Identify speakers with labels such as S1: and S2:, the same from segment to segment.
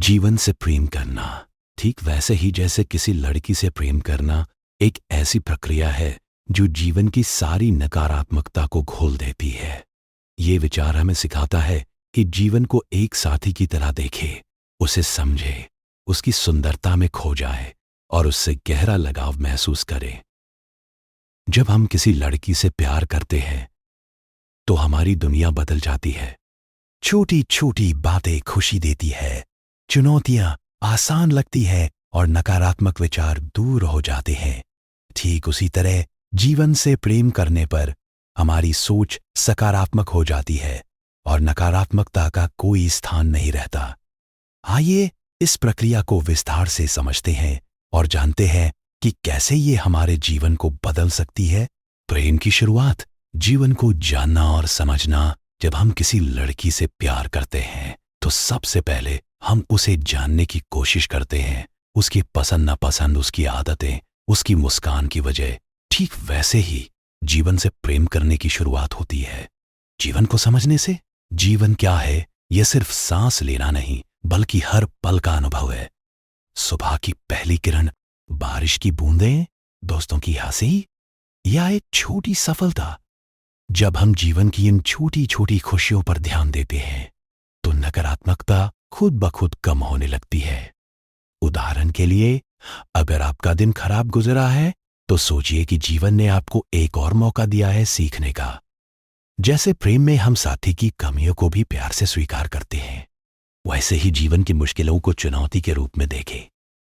S1: जीवन से प्रेम करना ठीक वैसे ही जैसे किसी लड़की से प्रेम करना एक ऐसी प्रक्रिया है जो जीवन की सारी नकारात्मकता को घोल देती है। ये विचार हमें सिखाता है कि जीवन को एक साथी की तरह देखे, उसे समझे, उसकी सुंदरता में खो जाए और उससे गहरा लगाव महसूस करे। जब हम किसी लड़की से प्यार करते हैं तो हमारी दुनिया बदल जाती है। छोटी छोटी बातें खुशी देती है, चुनौतियां आसान लगती है और नकारात्मक विचार दूर हो जाते हैं। ठीक उसी तरह जीवन से प्रेम करने पर हमारी सोच सकारात्मक हो जाती है और नकारात्मकता का कोई स्थान नहीं रहता। आइए इस प्रक्रिया को विस्तार से समझते हैं और जानते हैं कि कैसे ये हमारे जीवन को बदल सकती है। प्रेम की शुरुआत जीवन को जानना और समझना। जब हम किसी लड़की से प्यार करते हैं तो सबसे पहले हम उसे जानने की कोशिश करते हैं, उसकी पसंद नापसंद, उसकी आदतें, उसकी मुस्कान की वजह। ठीक वैसे ही जीवन से प्रेम करने की शुरुआत होती है। जीवन को समझने से जीवन क्या है यह सिर्फ सांस लेना नहीं बल्कि हर पल का अनुभव है। सुबह की पहली किरण, बारिश की बूंदें, दोस्तों की हंसी या एक छोटी सफलता। जब हम जीवन की इन छोटी छोटी खुशियों पर ध्यान देते हैं तो नकारात्मकता खुद ब खुद कम होने लगती है। उदाहरण के लिए, अगर आपका दिन खराब गुजरा है तो सोचिए कि जीवन ने आपको एक और मौका दिया है सीखने का। जैसे प्रेम में हम साथी की कमियों को भी प्यार से स्वीकार करते हैं, वैसे ही जीवन की मुश्किलों को चुनौती के रूप में देखें।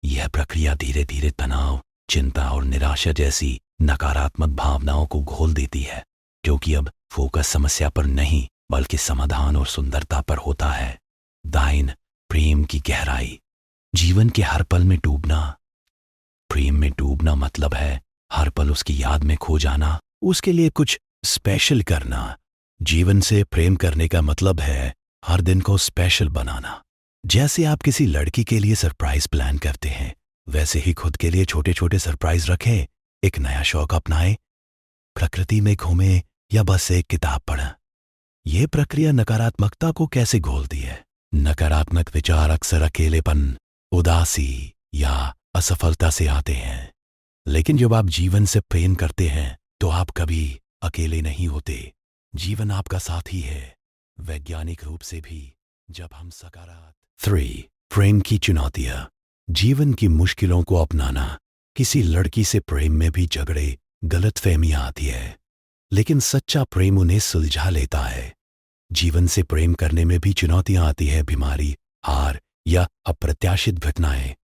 S1: यह प्रक्रिया धीरे धीरे तनाव, चिंता और निराशा जैसी नकारात्मक भावनाओं को घोल देती है, क्योंकि अब फोकस समस्या पर नहीं बल्कि समाधान और सुंदरता पर होता है। दाइन, प्रेम की गहराई। जीवन के हर पल में डूबना। प्रेम में डूबना मतलब है हर पल उसकी याद में खो जाना, उसके लिए कुछ स्पेशल करना। जीवन से प्रेम करने का मतलब है हर दिन को स्पेशल बनाना। जैसे आप किसी लड़की के लिए सरप्राइज प्लान करते हैं, वैसे ही खुद के लिए छोटे छोटे सरप्राइज रखें। एक नया शौक अपनाएं, प्रकृति में घूमें या बस एक किताब पढ़ें। यह प्रक्रिया नकारात्मकता को कैसे घोलती है। नकारात्मक विचार अक्सर अकेलेपन, उदासी या असफलता से आते हैं, लेकिन जब आप जीवन से प्रेम करते हैं तो आप कभी अकेले नहीं होते। जीवन आपका साथी है, वैज्ञानिक रूप से भी। जब हम सकारात्मक 3, प्रेम की चुनौतियां। जीवन की मुश्किलों को अपनाना। किसी लड़की से प्रेम में भी झगड़े, गलतफहमियां आती है, लेकिन सच्चा प्रेम उन्हें सुलझा लेता है। जीवन से प्रेम करने में भी चुनौतियां आती है, बीमारी, हार या अप्रत्याशित घटनाएं।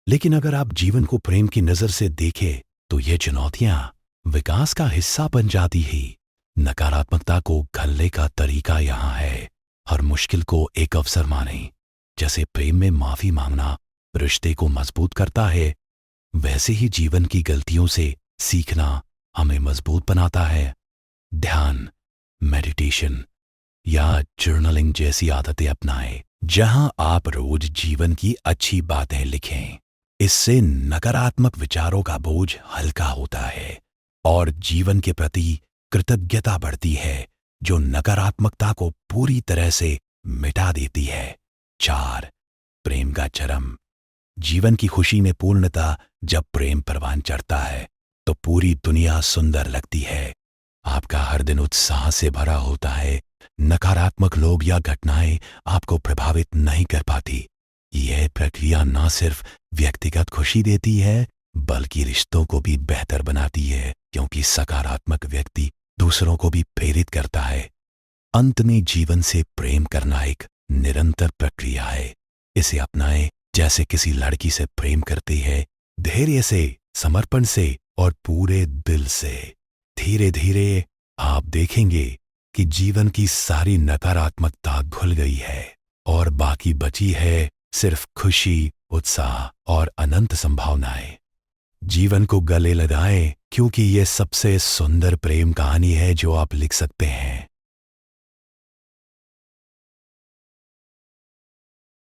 S1: लेकिन अगर आप जीवन को प्रेम की नजर से देखें तो ये चुनौतियां विकास का हिस्सा बन जाती ही। नकारात्मकता को घलने का तरीका यहां है, हर मुश्किल को एक अवसर माने। जैसे प्रेम में माफी मांगना रिश्ते को मजबूत करता है, वैसे ही जीवन की गलतियों से सीखना हमें मजबूत बनाता है। ध्यान, मेडिटेशन या जर्नलिंग जैसी आदतें अपनाएं, जहां आप रोज जीवन की अच्छी बातें लिखें। इससे नकारात्मक विचारों का बोझ हल्का होता है और जीवन के प्रति कृतज्ञता बढ़ती है, जो नकारात्मकता को पूरी तरह से मिटा देती है। 4, प्रेम का चरम। जीवन की खुशी में पूर्णता। जब प्रेम परवान चढ़ता है तो पूरी दुनिया सुंदर लगती है। आपका हर दिन उत्साह से भरा होता है। नकारात्मक लोग या घटनाएं आपको प्रभावित नहीं कर पाती। यह प्रक्रिया न सिर्फ व्यक्तिगत खुशी देती है बल्कि रिश्तों को भी बेहतर बनाती है, क्योंकि सकारात्मक व्यक्ति दूसरों को भी प्रेरित करता है। अंत में जीवन से प्रेम करना एक निरंतर प्रक्रिया है। इसे अपनाएं जैसे किसी लड़की से प्रेम करते हैं, धैर्य से, समर्पण से और पूरे दिल से। धीरे धीरे आप देखेंगे कि जीवन की सारी नकारात्मकता घुल गई है और बाकी बची है सिर्फ खुशी, उत्साह और अनंत संभावनाएं। जीवन को गले लगाएं, क्योंकि यह सबसे सुंदर प्रेम कहानी है जो आप लिख सकते हैं।